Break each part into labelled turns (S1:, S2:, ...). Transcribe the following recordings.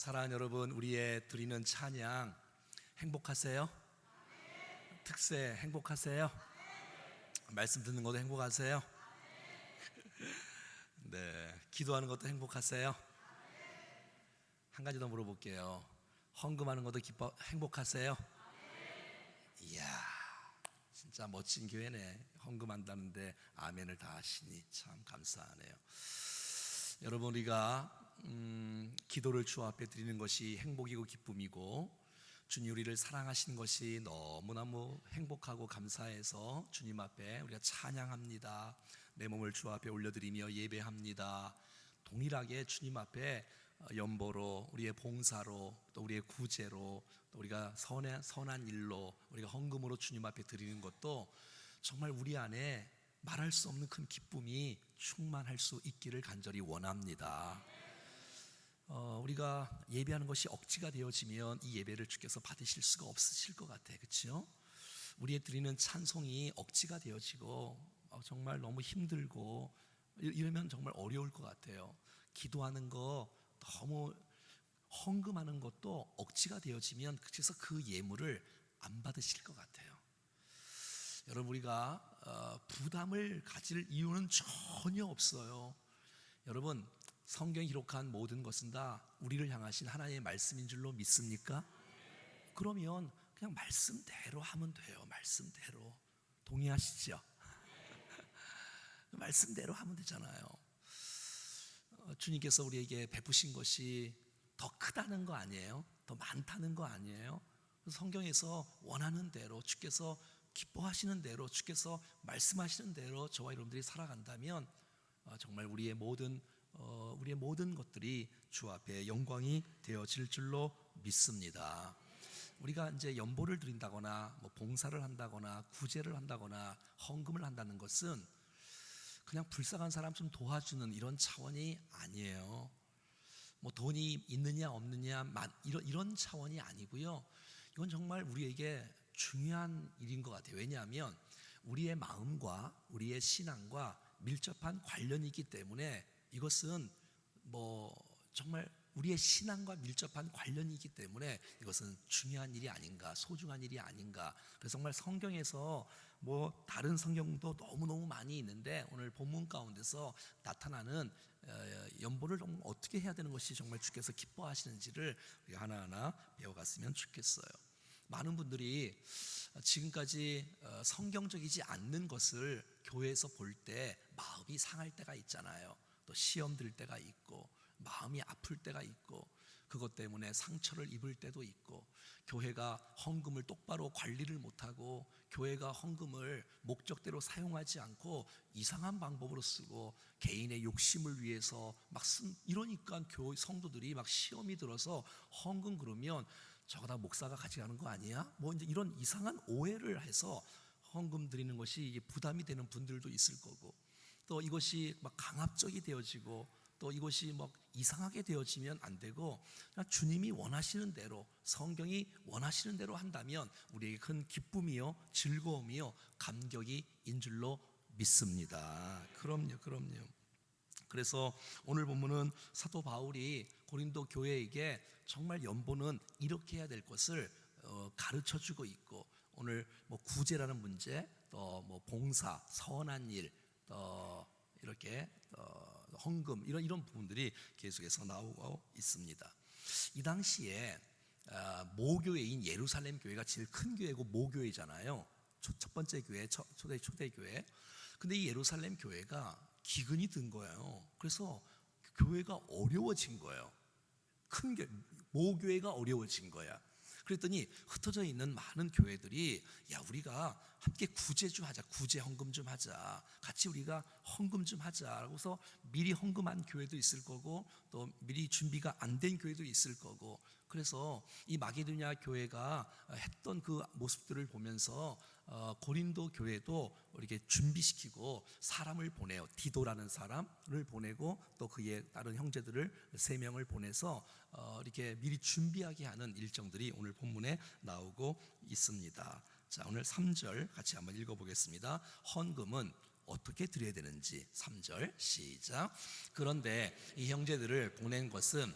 S1: 사랑하는 여러분, 우리의 드리는 찬양 행복하세요? 특세 행복하세요? 말씀 듣는 것도 행복하세요? 네, 기도하는 것도 행복하세요? 한 가지 더 물어볼게요. 헌금하는 것도 행복하세요? 이야, 진짜 멋진 교회네. 헌금한다는데 아멘을 다 하시니 참 감사하네요. 여러분, 우리가 기도를 주 앞에 드리는 것이 행복이고 기쁨이고, 주님 우리를 사랑하신 것이 너무너무 행복하고 감사해서 주님 앞에 우리가 찬양합니다. 내 몸을 주 앞에 올려드리며 예배합니다. 동일하게 주님 앞에 연보로, 우리의 봉사로, 또 우리의 구제로, 또 우리가 선한 일로, 우리가 헌금으로 주님 앞에 드리는 것도 정말 우리 안에 말할 수 없는 큰 기쁨이 충만할 수 있기를 간절히 원합니다. 우리가 예배하는 것이 억지가 되어지면 이 예배를 주께서 받으실 수가 없으실 것 같아요. 그렇죠? 우리의 드리는 찬송이 억지가 되어지고 정말 너무 힘들고 이러면 정말 어려울 것 같아요. 기도하는 거, 너무 헌금하는 것도 억지가 되어지면 그래서 그 예물을 안 받으실 것 같아요. 여러분, 우리가 부담을 가질 이유는 전혀 없어요. 여러분, 성경이 기록한 모든 것은 다 우리를 향하신 하나님의 말씀인 줄로 믿습니까? 그러면 그냥 말씀대로 하면 돼요. 말씀대로. 동의하시죠? 말씀대로 하면 되잖아요. 주님께서 우리에게 베푸신 것이 더 크다는 거 아니에요? 더 많다는 거 아니에요? 성경에서 원하는 대로, 주께서 기뻐하시는 대로, 주께서 말씀하시는 대로 저와 여러분들이 살아간다면 정말 우리의 모든 것들이 주 앞에 영광이 되어질 줄로 믿습니다. 우리가 이제 연보를 드린다거나 봉사를 한다거나 구제를 한다거나 헌금을 한다는 것은 그냥 불쌍한 사람 좀 도와주는 이런 차원이 아니에요. 돈이 있느냐 없느냐 이런 차원이 아니고요. 이건 정말 우리에게 중요한 일인 것 같아요. 왜냐하면 우리의 마음과 우리의 신앙과 밀접한 관련이 있기 때문에, 이것은 정말 우리의 신앙과 밀접한 관련이 있기 때문에 이것은 중요한 일이 아닌가, 소중한 일이 아닌가. 그래서 정말 성경에서 다른 성경도 너무너무 많이 있는데, 오늘 본문 가운데서 나타나는 연보를 어떻게 해야 되는 것이 정말 주께서 기뻐하시는지를 우리가 하나하나 배워갔으면 좋겠어요. 많은 분들이 지금까지 성경적이지 않는 것을 교회에서 볼 때 마음이 상할 때가 있잖아요. 또 시험 들 때가 있고 마음이 아플 때가 있고, 그것 때문에 상처를 입을 때도 있고, 교회가 헌금을 똑바로 관리를 못하고 교회가 헌금을 목적대로 사용하지 않고 이상한 방법으로 쓰고 개인의 욕심을 위해서 이러니까 교회 성도들이 시험이 들어서 헌금 그러면 저거 다 목사가 가져가는 거 아니야? 이제 이런 이상한 오해를 해서 헌금 드리는 것이 이게 부담이 되는 분들도 있을 거고, 또 이것이 강압적이 되어지고, 또 이것이 이상하게 되어지면 안 되고, 그냥 주님이 원하시는 대로, 성경이 원하시는 대로 한다면 우리에게 큰 기쁨이요, 즐거움이요, 감격이인 줄로 믿습니다. 그럼요. 그래서 오늘 본문은 사도 바울이 고린도 교회에게 정말 연보는 이렇게 해야 될 것을 가르쳐 주고 있고, 오늘 구제라는 문제, 또 봉사, 선한 일, 이렇게 헌금, 이런 부분들이 계속해서 나오고 있습니다. 이 당시에 모교회인 예루살렘 교회가 제일 큰 교회고 모교회잖아요. 첫 번째 교회, 초대 교회. 근데 이 예루살렘 교회가 기근이 든 거예요. 그래서 교회가 어려워진 거예요. 큰 교회, 모교회가 어려워진 거야. 그랬더니 흩어져 있는 많은 교회들이, 우리가 함께 구제 좀 하자, 구제 헌금 좀 하자, 같이 우리가 헌금 좀 하자. 그래서 미리 헌금한 교회도 있을 거고, 또 미리 준비가 안 된 교회도 있을 거고, 그래서 이 마게도냐 교회가 했던 그 모습들을 보면서 고린도 교회도 이렇게 준비시키고 사람을 보내요. 디도라는 사람을 보내고, 또 그의 다른 형제들을 3명을 보내서 이렇게 미리 준비하게 하는 일정들이 오늘 본문에 나오고 있습니다. 자, 오늘 3절 같이 한번 읽어보겠습니다. 헌금은 어떻게 드려야 되는지. 3절 시작. 그런데 이 형제들을 보낸 것은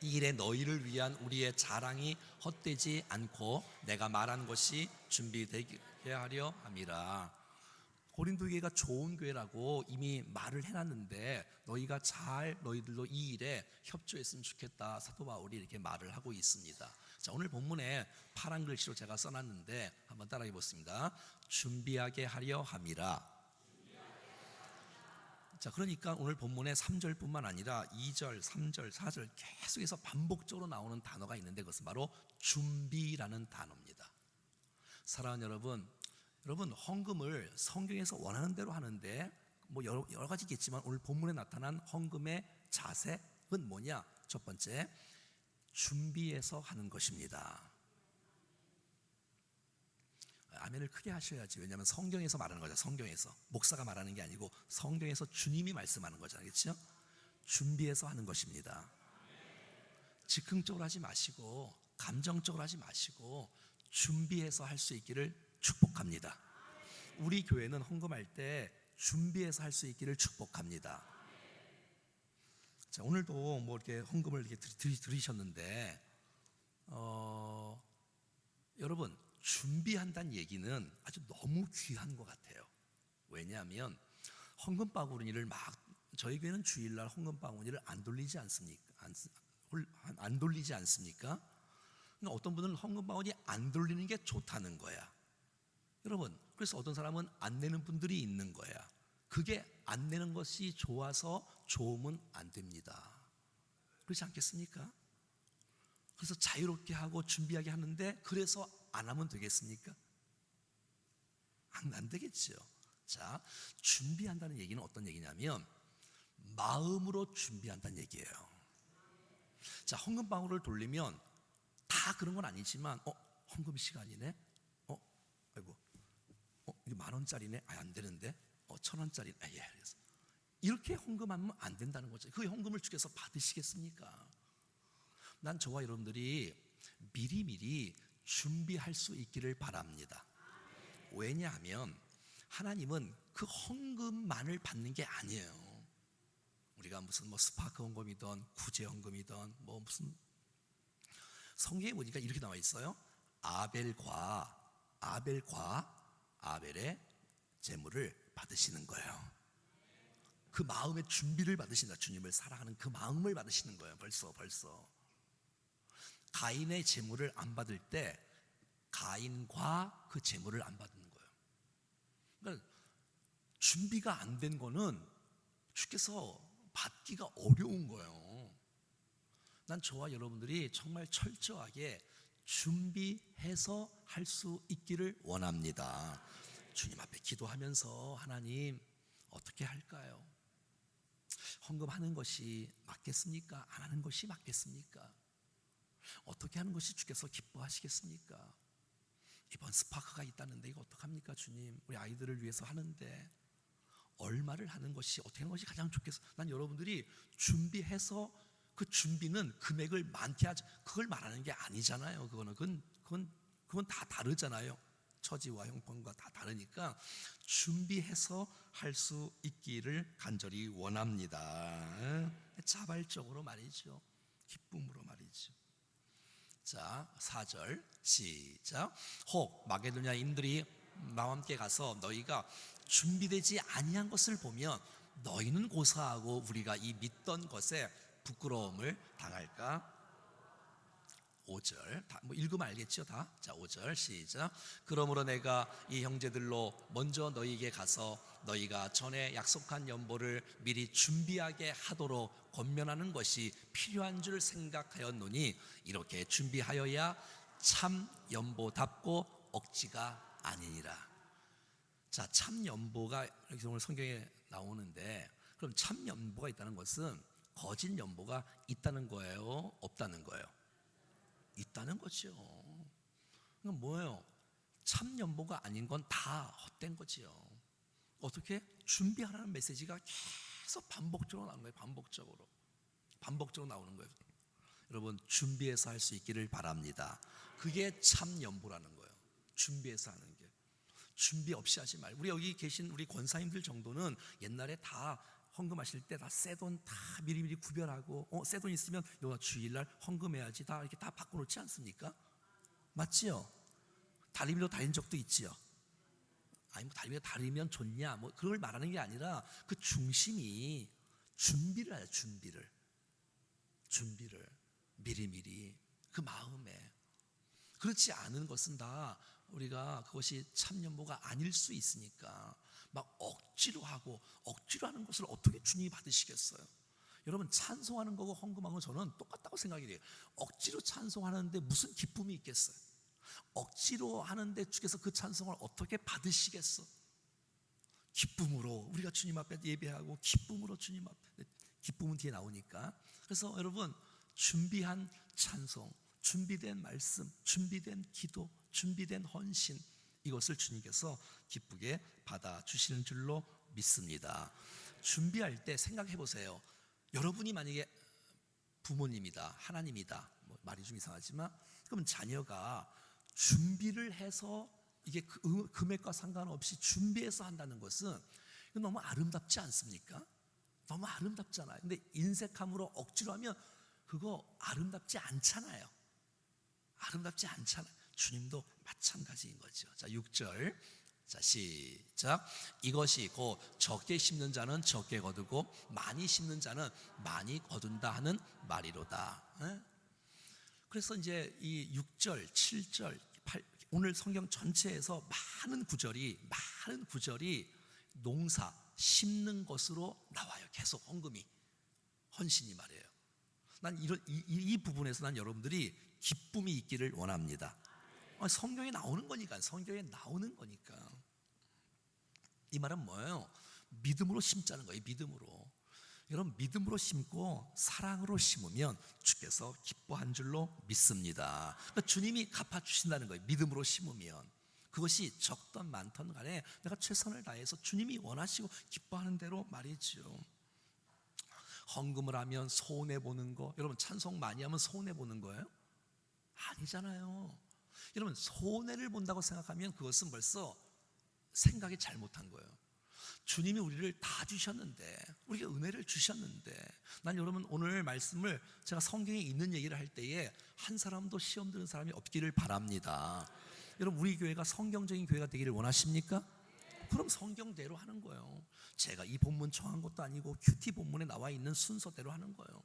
S1: 이 일에 너희를 위한 우리의 자랑이 헛되지 않고 내가 말한 것이 준비되게 하려 함이라. 고린도 교회가 좋은 교회라고 이미 말을 해놨는데 너희가 잘 너희들도 이 일에 협조했으면 좋겠다. 사도 바울이 이렇게 말을 하고 있습니다. 자, 오늘 본문에 파란 글씨로 제가 써놨는데 한번 따라해 보겠습니다. 준비하게 하려 함이라. 자, 그러니까 오늘 본문의 3절뿐만 아니라 2절, 3절, 4절 계속해서 반복적으로 나오는 단어가 있는데 그것은 바로 준비라는 단어입니다. 사랑하는 여러분 헌금을 성경에서 원하는 대로 하는데 뭐 여러 가지 있겠지만 오늘 본문에 나타난 헌금의 자세는 뭐냐? 첫 번째, 준비해서 하는 것입니다. 아멘을 크게 하셔야지. 왜냐하면 성경에서 말하는 거죠. 성경에서 목사가 말하는 게 아니고 성경에서 주님이 말씀하는 거잖아요. 그렇죠? 준비해서 하는 것입니다. 즉흥적으로 하지 마시고 감정적으로 하지 마시고 준비해서 할 수 있기를 축복합니다. 우리 교회는 헌금할 때 준비해서 할 수 있기를 축복합니다. 자, 오늘도 뭐 이렇게 헌금을 이렇게 들으셨는데 여러분 준비한다는 얘기는 아주 너무 귀한 것 같아요. 왜냐하면 헌금 바구니를 저희 교회는 주일날 헌금 바구니를 안 돌리지 않습니까? 안 돌리지 않습니까? 그러니까 어떤 분은 헌금 바구니 안 돌리는 게 좋다는 거야. 여러분, 그래서 어떤 사람은 안 내는 분들이 있는 거야. 그게 안 내는 것이 좋아서 좋으면 안 됩니다. 그렇지 않겠습니까? 그래서 자유롭게 하고 준비하게 하는데 그래서 안 하면 되겠습니까? 안 되겠죠. 자, 준비한다는 얘기는 어떤 얘기냐면 마음으로 준비한다는 얘기예요. 자, 헌금 방울을 돌리면 다 그런 건 아니지만 헌금 시간이네. 아이고. 이게 10,000원짜리네. 안 되는데. 1,000원짜리. 예. 이렇게 헌금하면 안 된다는 거죠. 그 헌금을 주께서 받으시겠습니까? 난 저와 여러분들이 미리미리 준비할 수 있기를 바랍니다. 왜냐하면 하나님은 그 헌금만을 받는 게 아니에요. 우리가 무슨 스파크 헌금이든 구제 헌금이든 무슨 성경에 보니까 이렇게 나와 있어요. 아벨의 제물을 받으시는 거예요. 그 마음의 준비를 받으신다. 주님을 사랑하는 그 마음을 받으시는 거예요. 벌써 가인의 제물을 안 받을 때 가인과 그 제물을 안 받는 거예요. 그러니까 준비가 안 된 거는 주께서 받기가 어려운 거예요. 난 저와 여러분들이 정말 철저하게 준비해서 할 수 있기를 원합니다. 주님 앞에 기도하면서 하나님 어떻게 할까요? 헌금하는 것이 맞겠습니까? 안 하는 것이 맞겠습니까? 어떻게 하는 것이 주께서 기뻐하시겠습니까? 이번 스파크가 있다는데 이거 어떡합니까 주님? 우리 아이들을 위해서 하는데 얼마를 하는 것이 어떻게 하는 것이 가장 좋겠어? 난 여러분들이 준비해서 그 준비는 금액을 많게 하지 그걸 말하는 게 아니잖아요. 그건 다 다르잖아요. 처지와 형편과 다 다르니까 준비해서 할 수 있기를 간절히 원합니다. 자발적으로 말이죠. 기쁨으로 말이죠. 자, 4절 시작. 혹 마게도냐인들이 나와 함께 가서 너희가 준비되지 아니한 것을 보면 너희는 고사하고 우리가 이 믿던 것에 부끄러움을 당할까? 5절 읽으면 알겠죠 다? 자, 5절 시작. 그러므로 내가 이 형제들로 먼저 너희에게 가서 너희가 전에 약속한 연보를 미리 준비하게 하도록 권면하는 것이 필요한 줄 생각하였노니 이렇게 준비하여야 참 연보답고 억지가 아니니라. 자, 참 연보가 이렇게 오늘 성경에 나오는데 그럼 참 연보가 있다는 것은 거짓 연보가 있다는 거예요? 없다는 거예요? 있다는 거죠. 그럼 뭐예요? 참 연보가 아닌 건 다 헛된 거지요. 어떻게? 준비하라는 메시지가 계속 반복적으로 나오는 거예요. 반복적으로 나오는 거예요. 여러분 준비해서 할 수 있기를 바랍니다. 그게 참 연보라는 거예요. 준비해서 하는 게. 준비 없이 하지 말고 우리 여기 계신 우리 권사님들 정도는 옛날에 다 헌금하실 때 다 새 돈 다 미리미리 구별하고 새 돈 있으면 요 주일날 헌금해야지 다 이렇게 다 바꿔놓지 않습니까? 맞지요? 다리미로 다닌 적도 있지요. 아니 뭐 다리미로 다리면 좋냐 뭐 그걸 말하는 게 아니라 그 중심이 준비를 해요. 준비를 미리미리 그 마음에. 그렇지 않은 것은 다 우리가 그것이 참여모가 아닐 수 있으니까 막 억지로 하는 것을 어떻게 주님이 받으시겠어요? 여러분 찬송하는 거고 헌금하는 건 저는 똑같다고 생각이 돼요. 억지로 찬송하는데 무슨 기쁨이 있겠어요? 억지로 하는데 주께서 그 찬송을 어떻게 받으시겠어? 기쁨으로 우리가 주님 앞에 예배하고 기쁨으로 주님 앞에, 기쁨은 뒤에 나오니까. 그래서 여러분 준비한 찬송, 준비된 말씀, 준비된 기도, 준비된 헌신, 이것을 주님께서 기쁘게 받아주시는 줄로 믿습니다. 준비할 때 생각해 보세요. 여러분이 만약에 부모님이다, 하나님이다, 뭐 말이 좀 이상하지만, 그러면 자녀가 준비를 해서 이게 금액과 상관없이 준비해서 한다는 것은 이거 너무 아름답지 않습니까? 너무 아름답잖아요. 근데 인색함으로 억지로 하면 그거 아름답지 않잖아요. 아름답지 않잖아요. 주님도 마찬가지인 거죠. 자, 6절. 자, 시작. 이것이 곧 적게 심는 자는 적게 거두고 많이 심는 자는 많이 거둔다 하는 말이로다. 그래서 이제 이 6절, 7절, 8, 오늘 성경 전체에서 많은 구절이 농사, 심는 것으로 나와요. 계속 헌금이, 헌신이 말이에요. 난 이 부분에서 난 여러분들이 기쁨이 있기를 원합니다. 성경에 나오는 거니까. 이 말은 뭐예요? 믿음으로 심자는 거예요. 믿음으로. 여러분 믿음으로 심고 사랑으로 심으면 주께서 기뻐한 줄로 믿습니다. 그러니까 주님이 갚아주신다는 거예요. 믿음으로 심으면. 그것이 적던 많던 간에 내가 최선을 다해서 주님이 원하시고 기뻐하는 대로 말이죠. 헌금을 하면 손해보는 거, 여러분 찬송 많이 하면 손해보는 거예요? 아니잖아요. 여러분 손해를 본다고 생각하면 그것은 벌써 생각이 잘못한 거예요. 주님이 우리를 다 주셨는데, 우리가 은혜를 주셨는데, 난 여러분 오늘 말씀을 제가 성경에 있는 얘기를 할 때에 한 사람도 시험 드는 사람이 없기를 바랍니다. 여러분 우리 교회가 성경적인 교회가 되기를 원하십니까? 그럼 성경대로 하는 거예요. 제가 이 본문 정한 것도 아니고 큐티 본문에 나와 있는 순서대로 하는 거예요.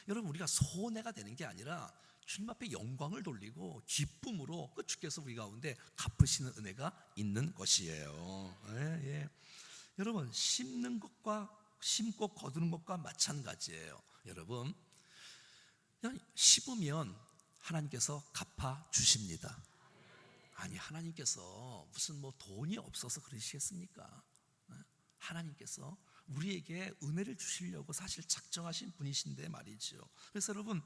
S1: 여러분 우리가 손해가 되는 게 아니라 주님 앞에 영광을 돌리고 기쁨으로 그 주께서 우리 가운데 갚으시는 은혜가 있는 것이에요. 예. 여러분 심는 것과 심고 거두는 것과 마찬가지예요. 여러분 그냥 심으면 하나님께서 갚아 주십니다. 아니 하나님께서 무슨 뭐 돈이 없어서 그러시겠습니까? 하나님께서 우리에게 은혜를 주시려고 사실 작정하신 분이신데 말이죠. 그래서 여러분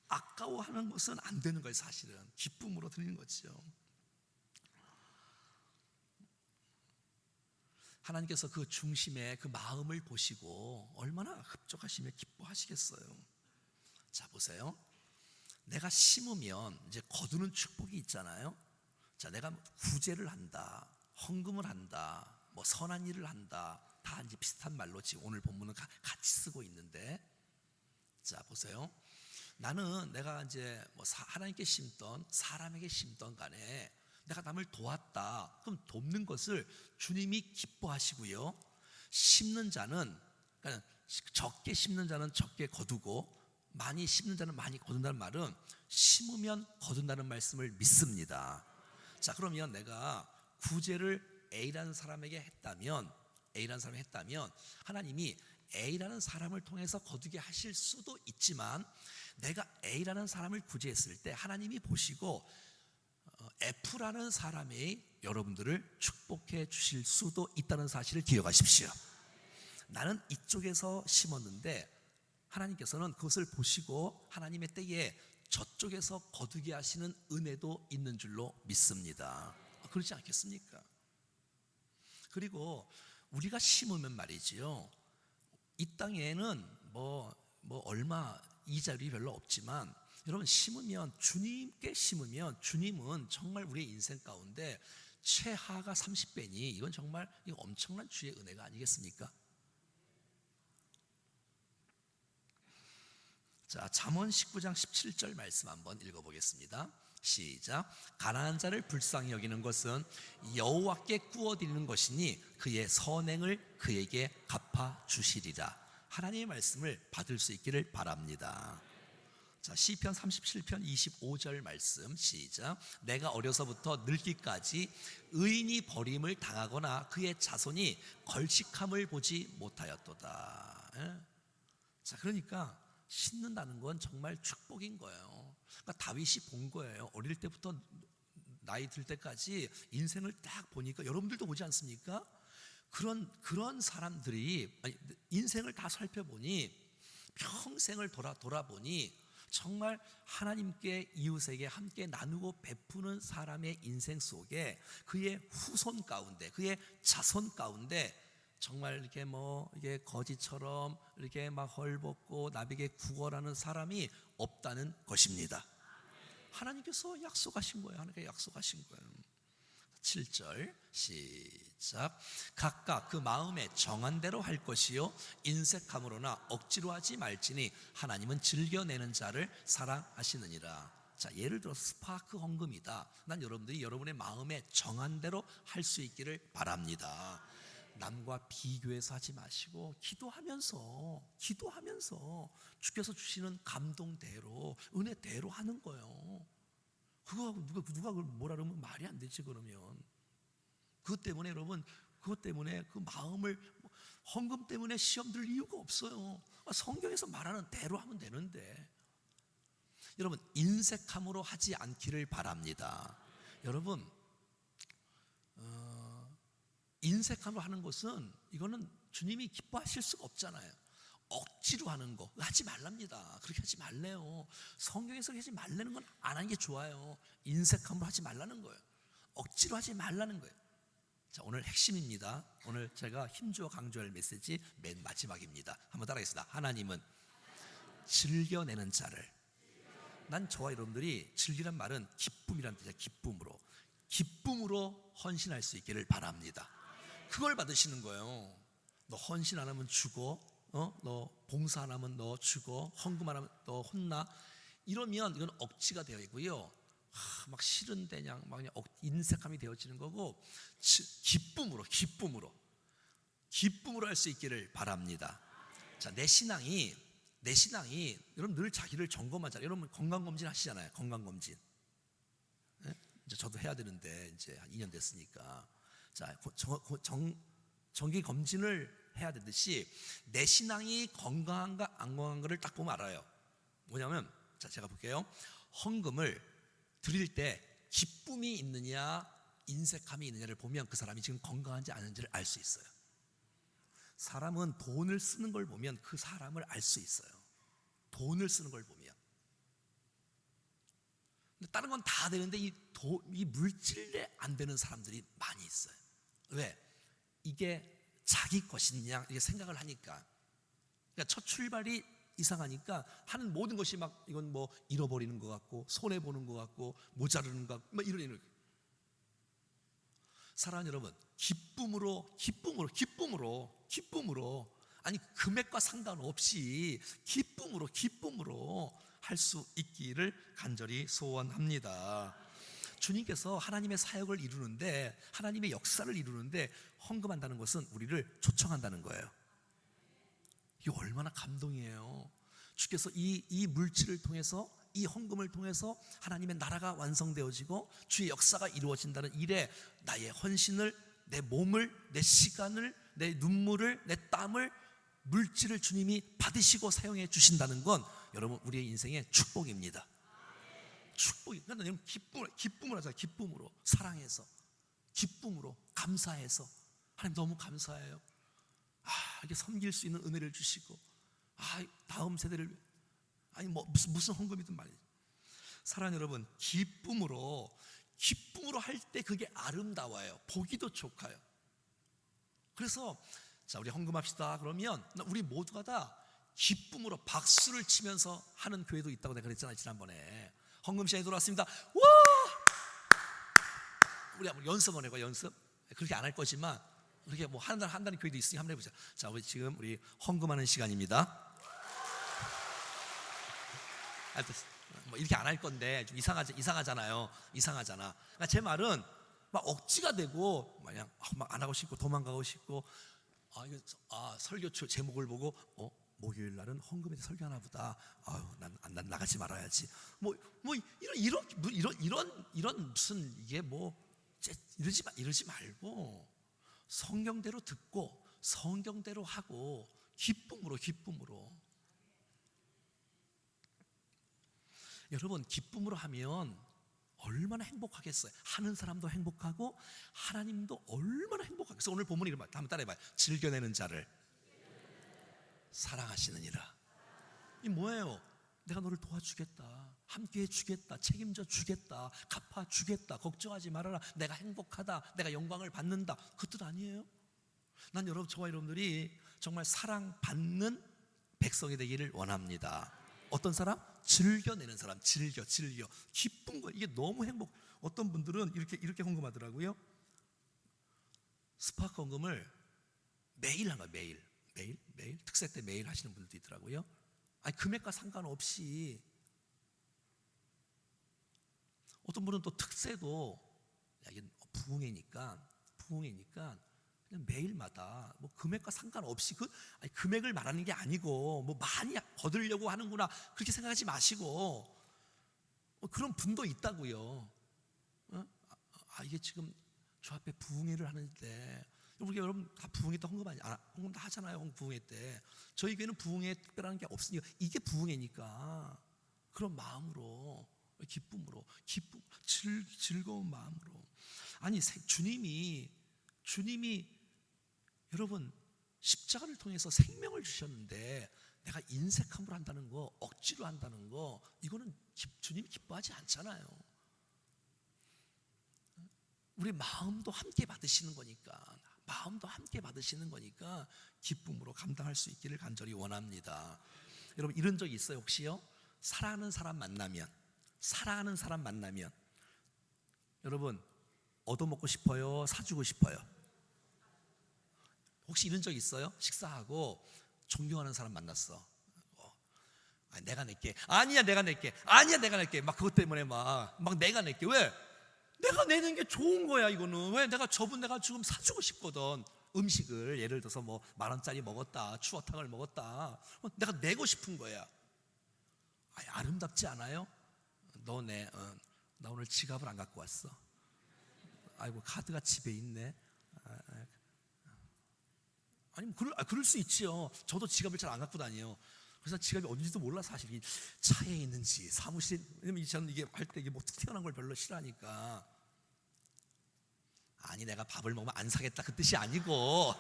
S1: 아까워하는 것은 안 되는 거예요. 사실은 기쁨으로 드리는 거죠. 하나님께서 그 중심에 그 마음을 보시고 얼마나 흡족하시며 기뻐하시겠어요. 자 보세요. 내가 심으면 이제 거두는 축복이 있잖아요. 자 내가 구제를 한다, 헌금을 한다, 뭐 선한 일을 한다, 다 이제 비슷한 말로 지금 오늘 본문은 같이 쓰고 있는데, 자 보세요. 나는 내가 이제 뭐 하나님께 심던 사람에게 심던 간에 내가 남을 도왔다. 그럼 돕는 것을 주님이 기뻐하시고요. 심는 자는, 그러니까 적게 심는 자는 적게 거두고 많이 심는 자는 많이 거둔다는 말은 심으면 거둔다는 말씀을 믿습니다. 자 그러면 내가 구제를 A라는 사람에게 했다면 하나님이 A라는 사람을 통해서 거두게 하실 수도 있지만, 내가 A라는 사람을 구제했을 때 하나님이 보시고 F라는 사람이 여러분들을 축복해 주실 수도 있다는 사실을 기억하십시오. 나는 이쪽에서 심었는데 하나님께서는 그것을 보시고 하나님의 때에 저쪽에서 거두게 하시는 은혜도 있는 줄로 믿습니다. 그렇지 않겠습니까? 그리고 우리가 심으면 말이지요, 이 땅에는 뭐 얼마 이자율이 별로 없지만 여러분 심으면, 주님께 심으면 주님은 정말 우리의 인생 가운데 최하가 30배니 이건 정말 이거 엄청난 주의 은혜가 아니겠습니까? 자, 잠언 19장 17절 말씀 한번 읽어보겠습니다. 시작. 가난한 자를 불쌍히 여기는 것은 여호와께 구워드리는 것이니 그의 선행을 그에게 갚아 주시리라. 하나님의 말씀을 받을 수 있기를 바랍니다. 자, 시편 37편 25절 말씀 시작. 내가 어려서부터 늙기까지 의인이 버림을 당하거나 그의 자손이 걸식함을 보지 못하였도다. 자, 그러니까 신는다는 건 정말 축복인 거예요. 그러니까 다윗이 본 거예요. 어릴 때부터 나이 들 때까지 인생을 딱 보니까, 여러분들도 보지 않습니까? 그런 사람들이 인생을 다 살펴보니, 평생을 돌아보니 정말 하나님께 이웃에게 함께 나누고 베푸는 사람의 인생 속에 그의 후손 가운데, 그의 자손 가운데 정말 이렇게 이게 거지처럼 이렇게 막 헐벗고 나비게 구걸하는 사람이 없다는 것입니다. 하나님께서 약속하신 거예요. 하나님께 약속하신 거예요. 7절 시작. 각각 그 마음에 정한 대로 할 것이요 인색함으로나 억지로 하지 말지니 하나님은 즐겨내는 자를 사랑하시느니라. 자, 예를 들어 스파크 헌금이다. 난 여러분들이 여러분의 마음에 정한 대로 할 수 있기를 바랍니다. 남과 비교해서 하지 마시고 기도하면서 주께서 주시는 감동대로, 은혜대로 하는 거예요. 그거 누가 그걸 뭐라 그러면 말이 안 되지. 그러면 그것 때문에 여러분, 그것 때문에 그 마음을, 헌금 때문에 시험 들 이유가 없어요. 성경에서 말하는 대로 하면 되는데, 여러분 인색함으로 하지 않기를 바랍니다. 여러분 인색함으로 하는 것은, 이거는 주님이 기뻐하실 수가 없잖아요. 억지로 하는 거 하지 말랍니다. 그렇게 하지 말래요. 성경에서 하지 말라는 건 안 하는 게 좋아요. 인색함으로 하지 말라는 거예요. 억지로 하지 말라는 거예요. 자, 오늘 핵심입니다. 오늘 제가 힘주어 강조할 메시지 맨 마지막입니다. 한번 따라하겠습니다. 하나님은 즐겨내는 자를, 난 저와 여러분들이 즐기란 말은 기쁨이란 뜻이에요. 기쁨으로 헌신할 수 있기를 바랍니다. 그걸 받으시는 거예요. 너 헌신 안 하면 죽어, 너 봉사 안 하면 너 죽어, 헌금 안 하면 너 혼나, 이러면 이건 억지가 되어 있고요. 막 싫은데 그냥 막 인색함이 되어지는 거고, 기쁨으로 할 수 있기를 바랍니다. 자, 내 신앙이 여러분 늘 자기를 점검하잖아요. 여러분 건강검진 하시잖아요. 건강검진. 이제 저도 해야 되는데 이제 한 2년 됐으니까. 자, 정기 검진을 해야 되듯이 내 신앙이 건강한가 안 건강한가를 딱 보면 알아요. 뭐냐면, 자, 제가 볼게요. 헌금을 드릴 때 기쁨이 있느냐 인색함이 있느냐를 보면 그 사람이 지금 건강한지 아닌지를 알 수 있어요. 사람은 돈을 쓰는 걸 보면 그 사람을 알 수 있어요. 돈을 쓰는 걸 보면. 근데 다른 건 다 되는데 이 물질에 안 되는 사람들이 많이 있어요. 왜? 이게 자기 것이냐 이게 생각을 하니까. 그러니까 첫 출발이 이상하니까 하는 모든 것이 막, 이건 뭐 잃어버리는 것 같고 손해 보는 것 같고 모자르는 것 같고 막 이런. 사랑하는 여러분, 기쁨으로 아니 금액과 상관없이 기쁨으로 할 수 있기를 간절히 소원합니다. 주님께서 하나님의 사역을 이루는데, 하나님의 역사를 이루는데 헌금한다는 것은 우리를 초청한다는 거예요. 이게 얼마나 감동이에요. 주께서 이 물질을 통해서, 이 헌금을 통해서 하나님의 나라가 완성되어지고 주의 역사가 이루어진다는 일에 나의 헌신을, 내 몸을, 내 시간을, 내 눈물을, 내 땀을, 물질을 주님이 받으시고 사용해 주신다는 건 여러분 우리의 인생의 축복입니다. 축복이. 그러니까 여러분 기쁨을 하자. 기쁨으로, 사랑해서, 기쁨으로, 감사해서. 하나님 너무 감사해요. 이렇게 섬길 수 있는 은혜를 주시고, 다음 세대를, 무슨 헌금이든 말이죠. 사랑하는 여러분, 기쁨으로 할 때 그게 아름다워요. 보기도 좋아요. 그래서 자, 우리 헌금합시다. 그러면 우리 모두가 다 기쁨으로 박수를 치면서 하는 교회도 있다고 내가 그랬잖아요, 지난번에. 헌금 시간이 돌아왔습니다. 우리 한번 연습 한번 해봐. 연습. 그렇게 안 할 거지만 그렇게 뭐 한다는 교회도 있으니 한번 해보자. 자, 우리 지금 우리 헌금하는 시간입니다. 뭐 이렇게 안 할 건데 좀 이상하잖아요. 이상하잖아. 그러니까 제 말은 막 억지가 되고 마냥 막 안 하고 싶고 도망가고 싶고 설교 제목을 보고 목요일 날은 헌금에 대해 설교하나 보다. 난 나가지 말아야지. 뭐 이런 무슨 이게 뭐 이러지 말고 성경대로 듣고 성경대로 하고 기쁨으로. 여러분, 기쁨으로 하면 얼마나 행복하겠어요. 하는 사람도 행복하고 하나님도 얼마나 행복하겠어요. 오늘 본문이 이런 말 한번 따라해봐요. 즐겨내는 자를 사랑하시느니라. 이 뭐예요? 내가 너를 도와주겠다, 함께해 주겠다, 책임져 주겠다, 갚아 주겠다, 걱정하지 말아라, 내가 행복하다, 내가 영광을 받는다, 그 뜻 아니에요? 난 저와 여러분들이 정말 사랑받는 백성이 되기를 원합니다. 어떤 사람? 즐겨내는 사람. 즐겨 기쁜 거. 이게 너무 행복. 어떤 분들은 이렇게 헌금하더라고요. 스파크 헌금을 매일 하는 거예요. 매일 특세 때 매일 하시는 분들도 있더라고요. 금액과 상관없이. 어떤 분은 또 특세도 이게 부흥회니까 그냥 매일마다 뭐 금액과 상관없이 금액을 말하는 게 아니고 뭐 많이 거두려고 하는구나 그렇게 생각하지 마시고 그런 분도 있다고요. 이게 지금 저 앞에 부흥회를 하는데 우리 여러분 다 부흥회 때 헌금 다 하잖아요. 부흥회 때 저희 교회는 부흥회 특별한 게 없으니까 이게 부흥회니까 그런 마음으로 기쁨으로 즐거운 마음으로 주님이 여러분 십자가를 통해서 생명을 주셨는데 내가 인색함으로 한다는 거, 억지로 한다는 거, 이거는 주님이 기뻐하지 않잖아요. 우리 마음도 함께 받으시는 거니까 기쁨으로 감당할 수 있기를 간절히 원합니다. 여러분 이런 적 있어요 혹시요? 사랑하는 사람 만나면 여러분 얻어먹고 싶어요? 사주고 싶어요? 혹시 이런 적 있어요? 식사하고 존경하는 사람 만났어. 내가 낼게. 아니야 내가 낼게. 막 그것 때문에 막 내가 낼게. 왜? 내가 내는 게 좋은 거야 이거는. 왜? 내가 지금 사주고 싶거든. 음식을 예를 들어서 뭐 10,000원짜리 먹었다, 추어탕을 먹었다, 내가 내고 싶은 거야. 아름답지 않아요? 나 오늘 지갑을 안 갖고 왔어. 아이고 카드가 집에 있네. 아니면 그럴 수 있지요. 저도 지갑을 잘 안 갖고 다녀요. 그래서 지갑이 어딘지도 몰라 사실. 차에 있는지 사무실. 왜냐면 저는 이게 할 때 뭐 튀어나온 걸 별로 싫어하니까. 내가 밥을 먹으면 안 사겠다 그 뜻이 아니고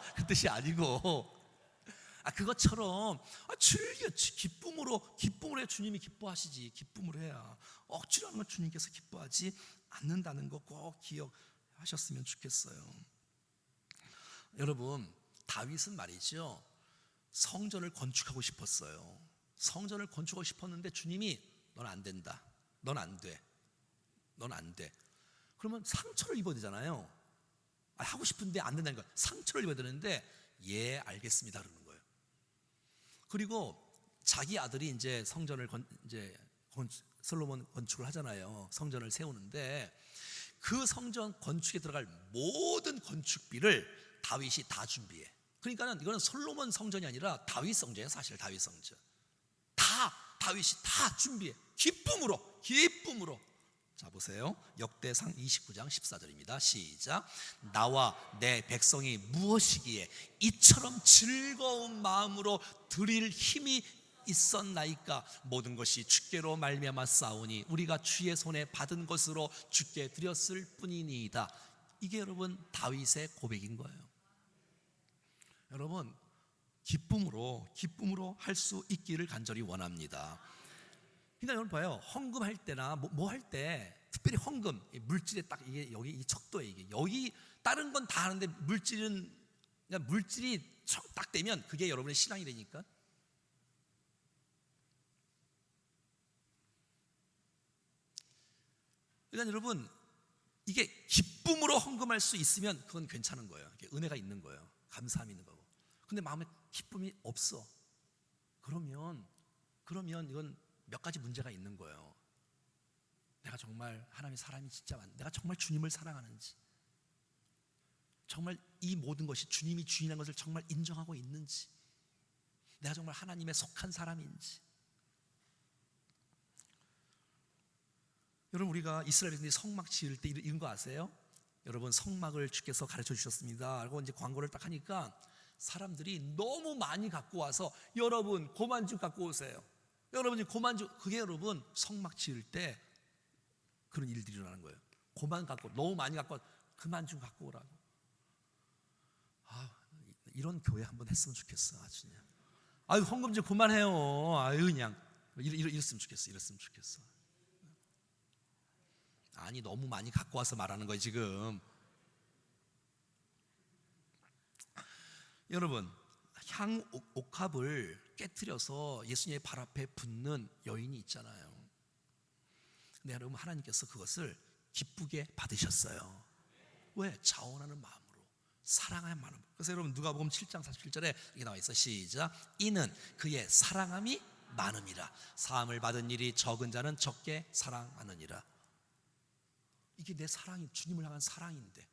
S1: 그것처럼 즐겨 기쁨으로 해야 주님이 기뻐하시지. 기쁨으로 해야. 억지로 하는 건 주님께서 기뻐하지 않는다는 거 꼭 기억하셨으면 좋겠어요. 여러분 다윗은 말이죠 성전을 건축하고 싶었어요. 성전을 건축하고 싶었는데 주님이 넌 안 된다, 넌 안 돼. 그러면 상처를 입어야 되잖아요. 하고 싶은데 안 된다는 거야. 상처를 입어야 되는데 알겠습니다 그러는 거예요. 그리고 자기 아들이 이제 성전을 솔로몬 건축을 하잖아요. 성전을 세우는데 그 성전 건축에 들어갈 모든 건축비를 다윗이 다 준비해. 그러니까는 이거는 솔로몬 성전이 아니라 다윗 성전이에요. 사실 다윗 성전 다윗이 다 준비해. 기쁨으로. 자 보세요. 역대상 29장 14절입니다. 시작. 나와 내 백성이 무엇이기에 이처럼 즐거운 마음으로 드릴 힘이 있었나이까. 모든 것이 주께로 말미암아 싸우니 우리가 주의 손에 받은 것으로 주께 드렸을 뿐이니이다. 이게 여러분 다윗의 고백인 거예요. 여러분 기쁨으로 할 수 있기를 간절히 원합니다. 그러니까 여러분 봐요. 헌금할 때나 뭐 할 때 특별히 헌금 물질에 딱 이게 여기 이 척도에 이게 여기 다른 건 다 하는데 물질이 딱 되면 그게 여러분의 신앙이 되니까. 그러니까 여러분 이게 기쁨으로 헌금할 수 있으면 그건 괜찮은 거예요. 은혜가 있는 거예요. 감사함이 있는 거고. 근데 마음에 기쁨이 없어. 그러면 이건 몇 가지 문제가 있는 거예요. 내가 정말 하나님의 사람이 진짜 내가 정말 주님을 사랑하는지, 정말 이 모든 것이 주님이 주인한 것을 정말 인정하고 있는지, 내가 정말 하나님에 속한 사람인지. 여러분, 우리가 이스라엘 백성들이 성막 지을 때 이런 거 아세요? 여러분, 성막을 주께서 가르쳐 주셨습니다 라고 이제 광고를 딱 하니까 사람들이 너무 많이 갖고 와서 여러분 고만 좀 갖고 오세요. 여러분이 고만 좀, 그게 여러분 성막 지을 때 그런 일들이 일어나는 거예요. 고만 갖고, 너무 많이 갖고 그만 좀 갖고 오라고. 이런 교회 한번 했으면 좋겠어. 아주 그냥 헌금 좀 그만해요. 그냥 이랬으면 좋겠어. 이랬으면 좋겠어. 아니, 너무 많이 갖고 와서 말하는 거예요 지금. 여러분, 향 옥합을 깨트려서 예수님의 발 앞에 붓는 여인이 있잖아요. 근데 여러분, 하나님께서 그것을 기쁘게 받으셨어요. 왜? 자원하는 마음으로, 사랑하는 마음으로. 그래서 여러분, 누가복음 7장 47절에 이게 나와 있어. 시작. 이는 그의 사랑함이 많음이라. 사함을 받은 일이 적은 자는 적게 사랑하느니라. 이게 내 사랑이, 주님을 향한 사랑인데,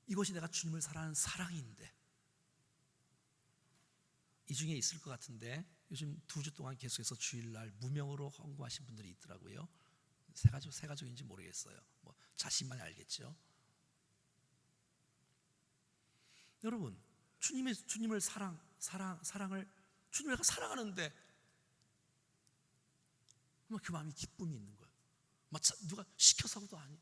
S1: 이것이 내가 주님을 사랑하는 사랑인데, 이 중에 있을 것 같은데 요즘 2주 동안 계속해서 주일날 무명으로 헌금하신 분들이 있더라고요. 세 가족인지 모르겠어요. 뭐 자신만이 알겠죠. 여러분, 주님을 사랑을 주님을 사랑하는데 그 마음이 기쁨이 있는 거예요. 누가 시켜서도 아니,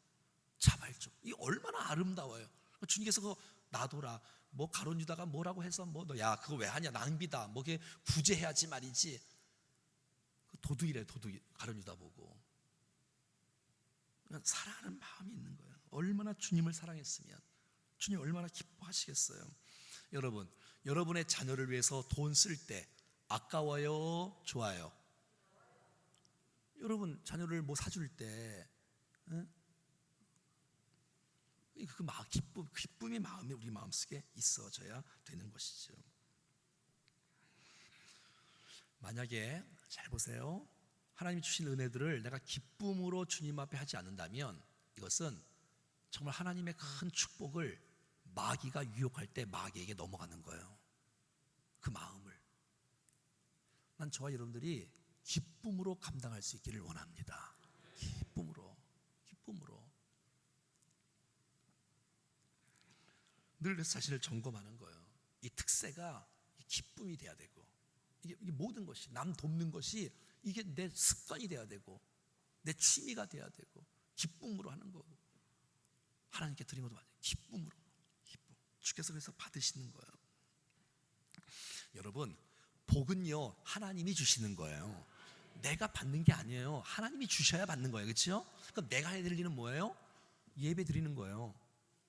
S1: 자발적. 이 얼마나 아름다워요. 주님께서 그거 놔둬라, 뭐 가룟 유다가 뭐라고 해서 뭐 너 야 그거 왜 하냐, 낭비다, 뭐 그게 구제해야지 말이지. 도둑이래, 도둑이. 가룟 유다 보고. 사랑하는 마음이 있는 거예요. 얼마나 주님을 사랑했으면 주님 얼마나 기뻐하시겠어요. 여러분, 여러분의 자녀를 위해서 돈 쓸 때 아까워요, 좋아요? 여러분, 자녀를 뭐 사줄 때 그 기쁨의 마음이 우리 마음속에 있어져야 되는 것이죠. 만약에 잘 보세요, 하나님이 주신 은혜들을 내가 기쁨으로 주님 앞에 하지 않는다면 이것은 정말 하나님의 큰 축복을 마귀가 유혹할 때 마귀에게 넘어가는 거예요. 그 마음을 난 저와 여러분들이 기쁨으로 감당할 수 있기를 원합니다. 기쁨으로 늘 그래서 자신을 점검하는 거예요. 이 특세가 기쁨이 돼야 되고, 이게 모든 것이, 남 돕는 것이 이게 내 습관이 돼야 되고, 내 취미가 돼야 되고, 기쁨으로 하는 거고, 하나님께 드린 것도 맞아요. 기쁨으로. 주께서 그래서 받으시는 거예요. 여러분, 복은요 하나님이 주시는 거예요. 내가 받는 게 아니에요. 하나님이 주셔야 받는 거예요. 그렇죠? 그럼 내가 해야 될 일은 뭐예요? 예배 드리는 거예요.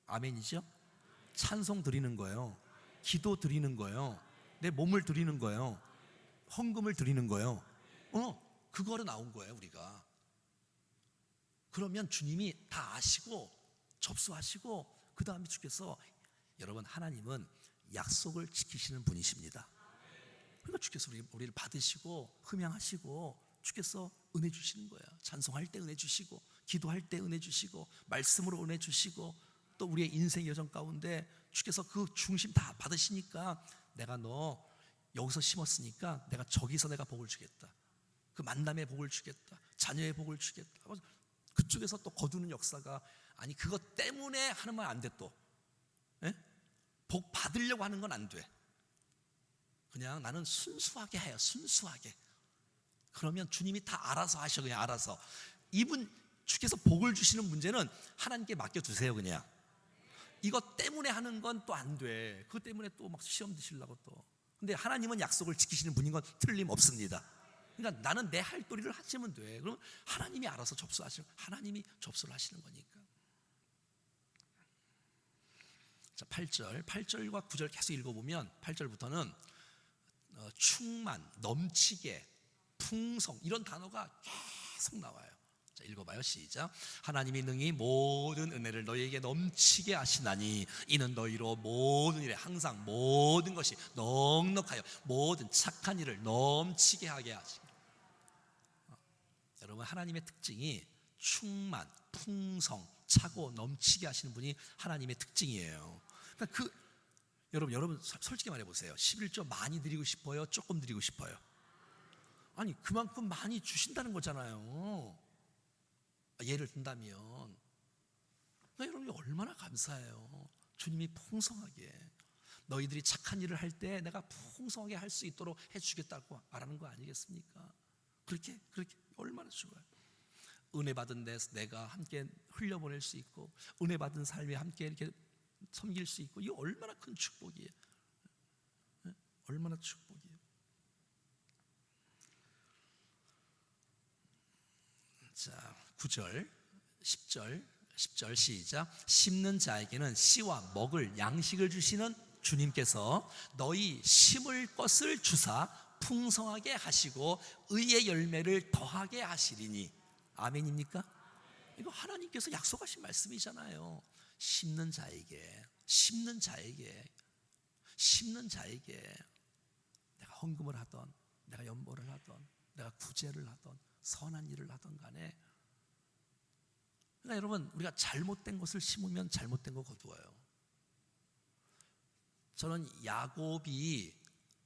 S1: 아멘이죠? 찬송 드리는 거예요. 기도 드리는 거예요. 내 몸을 드리는 거예요. 헌금을 드리는 거예요. 그거로 나온 거예요 우리가. 그러면 주님이 다 아시고 접수하시고, 그 다음에 주께서, 여러분, 하나님은 약속을 지키시는 분이십니다. 그러니까 주께서 우리를 받으시고 흠양하시고, 주께서 은혜 주시는 거예요. 찬송할 때 은혜 주시고, 기도할 때 은혜 주시고, 말씀으로 은혜 주시고, 또 우리의 인생 여정 가운데 주께서 그 중심 다 받으시니까, 내가 너 여기서 심었으니까 내가 저기서 내가 복을 주겠다. 그 만남의 복을 주겠다. 자녀의 복을 주겠다. 그쪽에서 또 거두는 역사가, 아니 그것 때문에 하는 말 안 돼. 또 복 받으려고 하는 건 안 돼. 그냥 나는 순수하게 해요. 순수하게. 그러면 주님이 다 알아서 하셔. 그냥 알아서. 주께서 복을 주시는 문제는 하나님께 맡겨두세요. 그냥 이것 때문에 하는 건 또 안 돼. 그것 때문에 또 막 시험 드시려고 또. 근데 하나님은 약속을 지키시는 분인 건 틀림없습니다. 그러니까 나는 내 할 도리를 하시면 돼. 그럼 하나님이 알아서 접수하시는, 하나님이 접수를 하시는 거니까. 자, 8절과 9절 계속 읽어보면 8절부터는 충만, 넘치게, 풍성, 이런 단어가 계속 나와요. 자, 읽어봐요. 시작. 하나님이 능히 모든 은혜를 너희에게 넘치게 하시나니 이는 너희로 모든 일에 항상 모든 것이 넉넉하여 모든 착한 일을 넘치게 하게 하시기. 여러분, 하나님의 특징이 충만, 풍성, 차고 넘치게 하시는 분이 하나님의 특징이에요. 그러니까 여러분 솔직히 말해보세요. 11조 많이 드리고 싶어요? 조금 드리고 싶어요? 아니, 그만큼 많이 주신다는 거잖아요. 예를 든다면, 그러니까 여러분이 얼마나 감사해요. 주님이 풍성하게 너희들이 착한 일을 할 때 내가 풍성하게 할 수 있도록 해주겠다고 말하는 거 아니겠습니까? 그렇게 얼마나 좋아요. 은혜 받은 데서 내가 함께 흘려보낼 수 있고, 은혜 받은 삶에 함께 이렇게 섬길 수 있고, 이게 얼마나 큰 축복이에요. 얼마나 축복이에요. 자, 9절, 10절 시작. 심는 자에게는 씨와 먹을 양식을 주시는 주님께서 너희 심을 것을 주사 풍성하게 하시고 의의 열매를 더하게 하시리니. 아멘입니까? 이거 하나님께서 약속하신 말씀이잖아요. 심는 자에게 내가 헌금을 하던, 내가 연보를 하던, 내가 구제를 하던, 선한 일을 하던 간에, 그러니까 여러분, 우리가 잘못된 것을 심으면 잘못된 거 거두어요. 저는 야곱이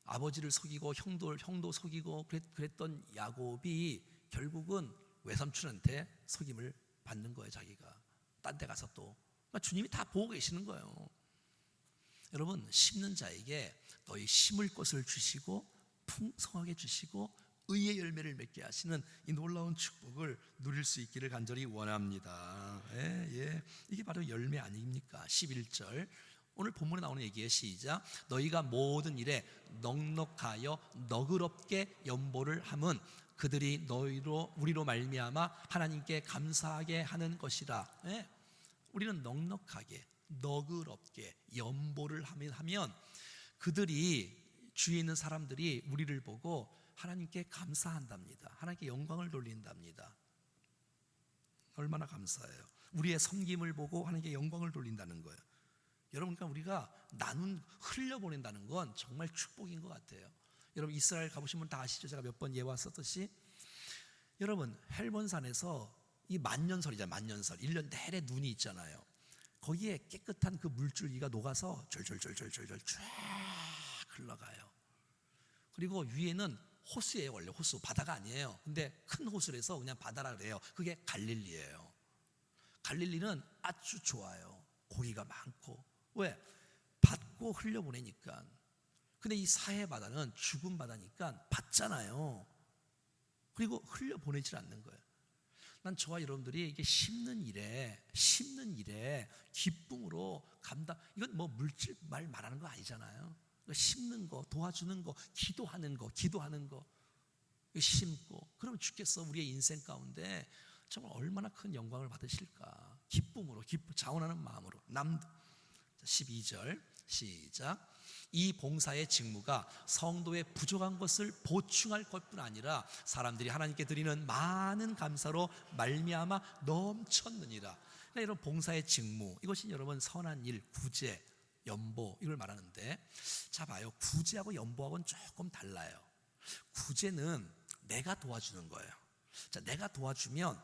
S1: 아버지를 속이고 형도 속이고 그랬던 야곱이 결국은 외삼촌한테 속임을 받는 거예요. 자기가 딴 데 가서 또. 그러니까 주님이 다 보고 계시는 거예요. 여러분, 심는 자에게 너희 심을 것을 주시고 풍성하게 주시고 의의 열매를 맺게 하시는 이 놀라운 축복을 누릴 수 있기를 간절히 원합니다. 이게 바로 열매 아닙니까? 11절 오늘 본문에 나오는 얘기의 시작. 너희가 모든 일에 넉넉하여 너그럽게 연보를 함은 그들이 우리로 말미암아 하나님께 감사하게 하는 것이라. 우리는 넉넉하게 너그럽게 연보를 하면 그들이, 주위에 있는 사람들이 우리를 보고 하나님께 감사한답니다. 하나님께 영광을 돌린답니다. 얼마나 감사해요. 우리의 섬김을 보고 하나님께 영광을 돌린다는 거예요. 여러분, 그러니까 우리가 흘려보낸다는 건 정말 축복인 것 같아요. 여러분, 이스라엘 가보시면 다 아시죠? 제가 몇 번 예화 썼듯이, 여러분, 헬몬산에서 이 만년설이잖아요. 만년설, 1년 내내 눈이 있잖아요. 거기에 깨끗한 그 물줄기가 녹아서 절절절절절절 쫙 흘러가요. 그리고 위에는 호수예요. 원래 호수, 바다가 아니에요. 근데 큰 호수라서 그냥 바다라 그래요. 그게 갈릴리예요. 갈릴리는 아주 좋아요. 고기가 많고. 왜? 받고 흘려보내니까. 근데 이 사해 바다는 죽은 바다니까 받잖아요. 그리고 흘려보내질 않는 거예요. 난 저와 여러분들이 이게 심는 일에 기쁨으로 이건 뭐 물질 말하는 거 아니잖아요. 심는 거, 도와주는 거, 기도하는 거 심고, 그러면 주께서 우리의 인생 가운데 정말 얼마나 큰 영광을 받으실까. 기쁨으로, 자원하는 마음으로. 12절 시작. 이 봉사의 직무가 성도의 부족한 것을 보충할 것뿐 아니라 사람들이 하나님께 드리는 많은 감사로 말미암아 넘쳤느니라. 그러니까 여러분, 봉사의 직무, 이것이 여러분 선한 일, 구제, 연보, 이걸 말하는데, 자 봐요. 구제하고 연보하고는 조금 달라요. 구제는 내가 도와주는 거예요. 자, 내가 도와주면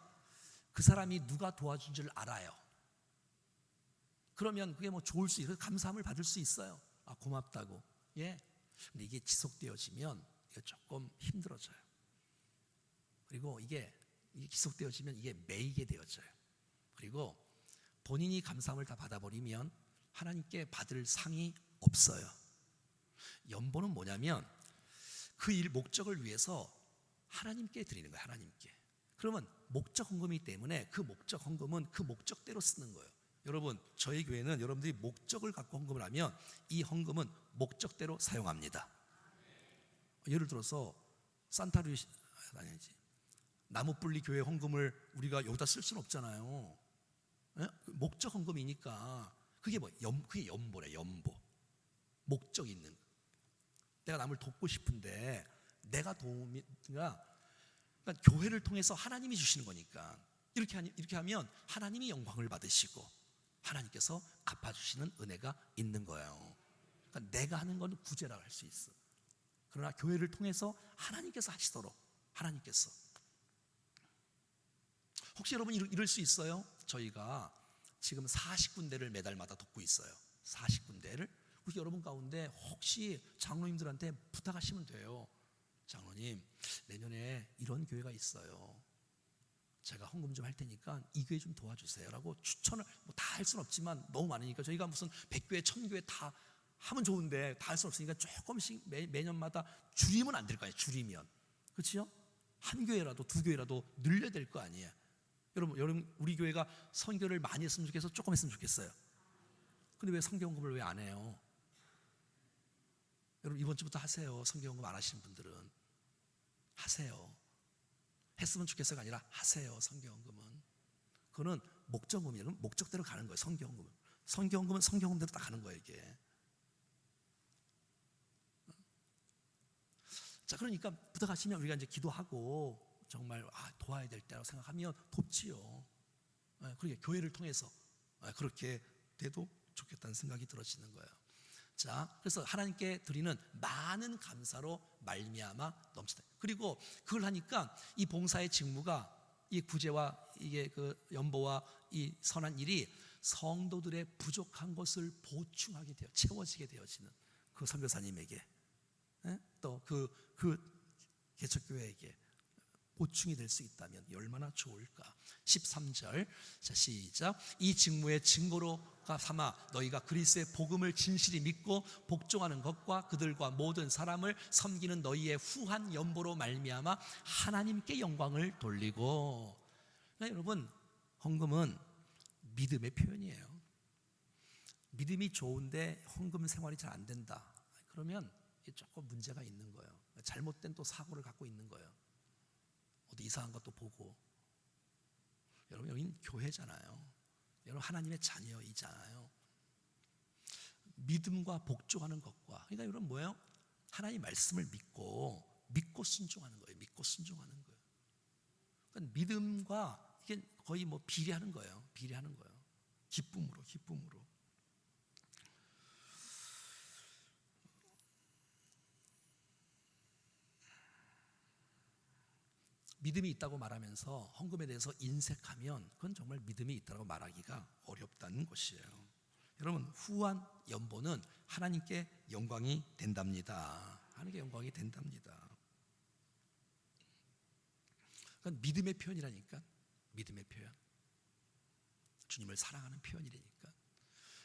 S1: 그 사람이 누가 도와준 줄 알아요. 그러면 그게 뭐 좋을 수 있어요. 감사함을 받을 수 있어요. 아, 고맙다고. 근데 이게 지속되어지면 이게 조금 힘들어져요. 그리고 이게 지속되어지면 이게 매이게 되어져요. 그리고 본인이 감사함을 다 받아버리면 하나님께 받을 상이 없어요. 연보는 뭐냐면 그 일 목적을 위해서 하나님께 드리는 거예요. 하나님께. 그러면 목적 헌금이기 때문에 그 목적 헌금은 그 목적대로 쓰는 거예요. 여러분, 저희 교회는 여러분들이 목적을 갖고 헌금을 하면 이 헌금은 목적대로 사용합니다. 예를 들어서 산타루시 아니지, 나무뿔리 교회 헌금을 우리가 여기다 쓸 수는 없잖아요. 목적 헌금이니까 그게 그게 연보래. 연보. 목적 있는. 내가 남을 돕고 싶은데 내가 도움이 그러니까 교회를 통해서 하나님이 주시는 거니까 이렇게 하면 하나님이 영광을 받으시고 하나님께서 갚아주시는 은혜가 있는 거예요. 그러니까 내가 하는 건 구제라고 할 수 있어. 그러나 교회를 통해서 하나님께서 하시도록, 하나님께서. 혹시 여러분 이럴 수 있어요? 저희가 지금 40군데를 매달마다 돕고 있어요. 40군데를. 혹시 여러분 가운데 혹시 장로님들한테 부탁하시면 돼요. 장로님, 내년에 이런 교회가 있어요. 제가 헌금 좀 할 테니까 이 교회 좀 도와주세요 라고 추천을 다 할 수는 없지만 너무 많으니까 저희가 무슨 100교회 1000교회 다 하면 좋은데 다 할 수 없으니까 조금씩 매년마다 줄이면 안 될 거 아니에요. 줄이면, 그렇죠? 한 교회라도 두 교회라도 늘려야 될 거 아니에요. 여러분 우리 교회가 선교를 많이 했으면 좋겠어, 조금 했으면 좋겠어요? 근데 왜 선교헌금을 왜 안 해요? 여러분 이번 주부터 하세요. 선교헌금 안 하시는 분들은 하세요. 했으면 좋겠어가 아니라 하세요. 선교헌금은 그거는 목적금이에요. 목적대로 가는 거예요. 선교헌금은 선교헌금대로 딱 가는 거예요. 이게. 자, 그러니까 부탁하시면 우리가 이제 기도하고 정말 도와야 될 때라고 생각하면 돕지요. 그러니까 교회를 통해서 그렇게 돼도 좋겠다는 생각이 들어지는 거예요. 자, 그래서 하나님께 드리는 많은 감사로 말미암아 넘치다. 그리고 그걸 하니까 이 봉사의 직무가 이 구제와 이게 그 연보와 이 선한 일이 성도들의 부족한 것을 보충하게 되어 채워지게 되어지는 그 선교사님에게 또 그 개척교회에게 보충이 될 수 있다면 얼마나 좋을까. 13절 자 시작. 이 직무의 증거로가 삼아 너희가 그리스도의 복음을 진실히 믿고 복종하는 것과 그들과 모든 사람을 섬기는 너희의 후한 연보로 말미암아 하나님께 영광을 돌리고. 그러니까 여러분 헌금은 믿음의 표현이에요. 믿음이 좋은데 헌금 생활이 잘 안 된다. 그러면 조금 문제가 있는 거예요. 잘못된 또 사고를 갖고 있는 거예요. 어디 이상한 것도 보고. 여러분 여기는 교회잖아요. 여러분 하나님의 자녀이잖아요. 믿음과 복종하는 것과, 그러니까 여러분 뭐예요? 하나님 말씀을 믿고 순종하는 거예요. 믿고 순종하는 거예요. 그러니까 믿음과 이게 거의 뭐 비례하는 거예요. 비례하는 거예요. 기쁨으로. 믿음이 있다고 말하면서 헌금에 대해서 인색하면 그건 정말 믿음이 있다고 말하기가 어렵다는 것이에요. 여러분 후한 연보는 하나님께 영광이 된답니다. 하나님께 영광이 된답니다. 그건 믿음의 표현이라니까. 믿음의 표현. 주님을 사랑하는 표현이라니까.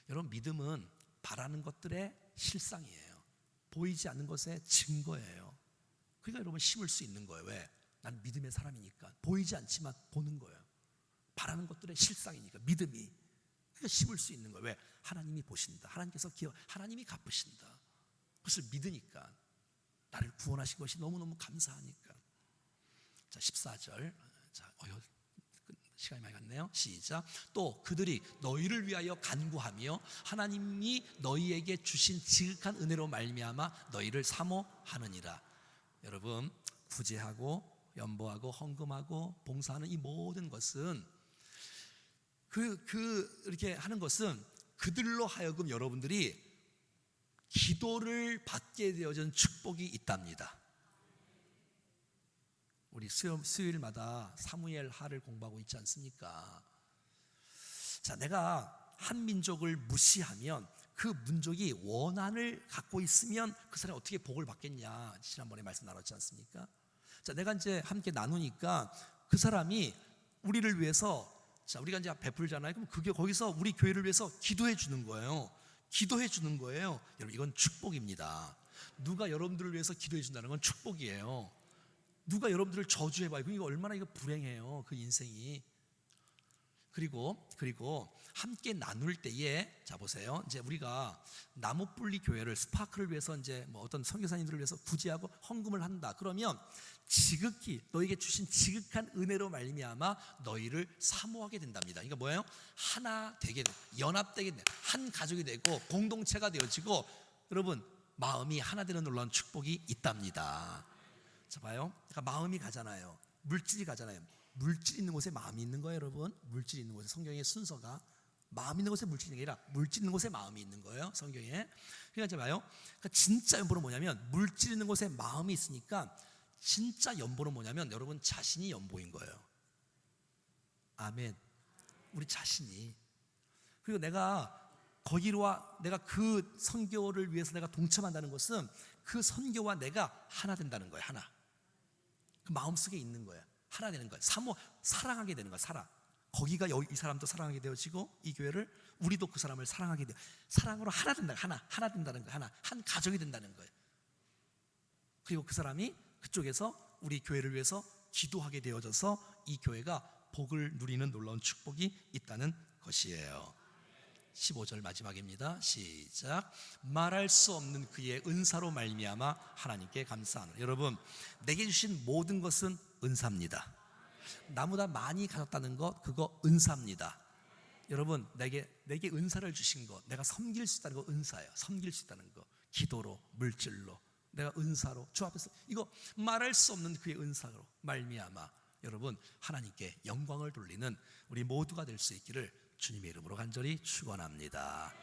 S1: 여러분 믿음은 바라는 것들의 실상이에요. 보이지 않는 것의 증거예요. 그러니까 여러분 심을 수 있는 거예요. 왜? 난 믿음의 사람이니까. 보이지 않지만 보는 거예요. 바라는 것들의 실상이니까 믿음이. 그러니까 심을 수 있는 거예요. 왜? 하나님이 보신다. 하나님께서 하나님이 갚으신다. 그것을 믿으니까. 나를 구원하신 것이 너무너무 감사하니까. 자 14절. 자 시간이 많이 갔네요. 시작. 또 그들이 너희를 위하여 간구하며 하나님이 너희에게 주신 지극한 은혜로 말미암아 너희를 사모하느니라. 여러분 구제하고 연보하고 헌금하고 봉사하는 이 모든 것은 이렇게 하는 것은 그들로 하여금 여러분들이 기도를 받게 되어진 축복이 있답니다. 우리 수요일마다 사무엘 하를 공부하고 있지 않습니까? 자, 내가 한 민족을 무시하면 그 민족이 원한을 갖고 있으면 그 사람이 어떻게 복을 받겠냐. 지난번에 말씀 나눴지 않습니까? 자, 내가 이제 함께 나누니까 그 사람이 우리를 위해서, 자, 우리가 이제 베풀잖아요. 그럼 그게 거기서 우리 교회를 위해서 기도해 주는 거예요. 기도해 주는 거예요. 여러분, 이건 축복입니다. 누가 여러분들을 위해서 기도해 준다는 건 축복이에요. 누가 여러분들을 저주해봐요. 이거 얼마나 이거 불행해요. 그 인생이. 그리고 함께 나눌 때에, 자 보세요. 이제 우리가 나무뿔리 교회를 스파크를 위해서 이제 뭐 어떤 선교사님들을 위해서 구제하고 헌금을 한다. 그러면 지극히 너에게 주신 지극한 은혜로 말미암아 너희를 사모하게 된답니다. 그러니까 뭐예요? 하나 되게 돼, 연합되게 돼, 한 가족이 되고 공동체가 되어지고 여러분 마음이 하나 되는 놀라운 축복이 있답니다. 자 봐요. 그러니까 마음이 가잖아요. 물질이 가잖아요. 물질 있는 곳에 마음이 있는 거예요, 여러분. 물질 있는 곳에, 성경의 순서가 마음 있는 곳에 물질 있는 게 아니라 물질 있는 곳에 마음이 있는 거예요, 성경에. 그러니까 이제 봐요. 그러니까 진짜 연보는 뭐냐면 물질 있는 곳에 마음이 있으니까 진짜 연보는 뭐냐면 여러분 자신이 연보인 거예요. 아멘. 우리 자신이. 그리고 내가 거기로 와, 내가 그 선교를 위해서 내가 동참한다는 것은 그 선교와 내가 하나 된다는 거예요. 하나. 그 마음속에 있는 거예요. 하나 되는 거예요. 사랑하게 되는 거예요. 거기가 이 사람도 사랑하게 되어지고 이 교회를 우리도 그 사람을 사랑하게 돼요. 사랑으로 하나 된다. 하나 된다는 거예요. 한 가족이 된다는 거예요. 그리고 그 사람이 그쪽에서 우리 교회를 위해서 기도하게 되어져서 이 교회가 복을 누리는 놀라운 축복이 있다는 것이에요. 15절 마지막입니다. 시작. 말할 수 없는 그의 은사로 말미암아 하나님께 감사하노라. 여러분, 내게 주신 모든 것은 은사입니다. 나보다 많이 가졌다는 것, 그거 은사입니다. 여러분, 내게 은사를 주신 것, 내가 섬길 수 있다는 거 은사예요. 섬길 수 있다는 거, 기도로, 물질로, 내가 은사로 주 앞에서 이거 말할 수 없는 그의 은사로 말미암아 여러분 하나님께 영광을 돌리는 우리 모두가 될 수 있기를 주님의 이름으로 간절히 축원합니다.